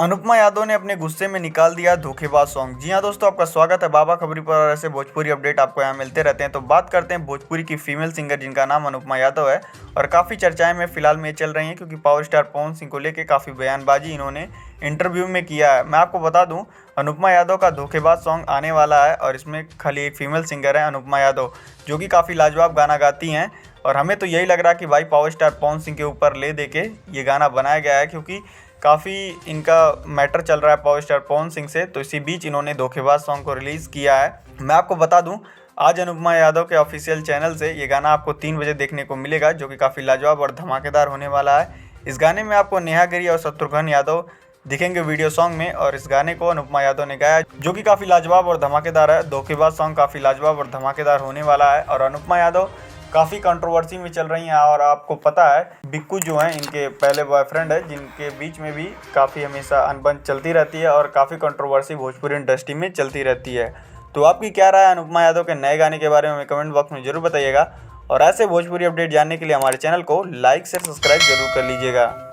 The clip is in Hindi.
अनुपमा यादव ने अपने गुस्से में निकाल दिया धोखेबाज सॉन्ग। जी हाँ दोस्तों, आपका स्वागत है बाबा खबरी पर और ऐसे भोजपुरी अपडेट आपको यहाँ मिलते रहते हैं। तो बात करते हैं भोजपुरी की फीमेल सिंगर जिनका नाम अनुपमा यादव है और काफ़ी चर्चाएं में फिलहाल में चल रही हैं क्योंकि पावर स्टार पवन सिंह को लेकर काफ़ी बयानबाजी इन्होंने इंटरव्यू में किया है। मैं आपको बता दूँ, अनुपमा यादव का धोखेबाज सॉन्ग आने वाला है और इसमें खाली एक फीमेल सिंगर है अनुपमा यादव, जो कि काफ़ी लाजवाब गाना गाती हैं। और हमें तो यही लग रहा है कि भाई पावर स्टार पवन सिंह के ऊपर ले दे के ये गाना बनाया गया है, क्योंकि काफ़ी इनका मैटर चल रहा है पावर स्टार पवन सिंह से। तो इसी बीच इन्होंने धोखेबाज सॉन्ग को रिलीज़ किया है। मैं आपको बता दूं, आज अनुपमा यादव के ऑफिशियल चैनल से ये गाना आपको 3 बजे देखने को मिलेगा, जो कि काफ़ी लाजवाब और धमाकेदार होने वाला है। इस गाने में आपको नेहा गिरी और शत्रुघ्न यादव दिखेंगे वीडियो सॉन्ग में, और इस गाने को अनुपमा यादव ने गाया, जो कि काफ़ी लाजवाब और धमाकेदार है। धोखेबाज सॉन्ग काफ़ी लाजवाब और धमाकेदार होने वाला है। और अनुपमा यादव काफ़ी कंट्रोवर्सी में चल रही हैं और आपको पता है बिक्कू जो हैं इनके पहले बॉयफ्रेंड है, जिनके बीच में भी काफ़ी हमेशा अनबन चलती रहती है और काफ़ी कंट्रोवर्सी भोजपुरी इंडस्ट्री में चलती रहती है। तो आपकी क्या राय है अनुपमा यादव के नए गाने के बारे में हमें कमेंट बॉक्स में ज़रूर बताइएगा। और ऐसे भोजपुरी अपडेट जानने के लिए हमारे चैनल को लाइक से सब्सक्राइब जरूर कर लीजिएगा।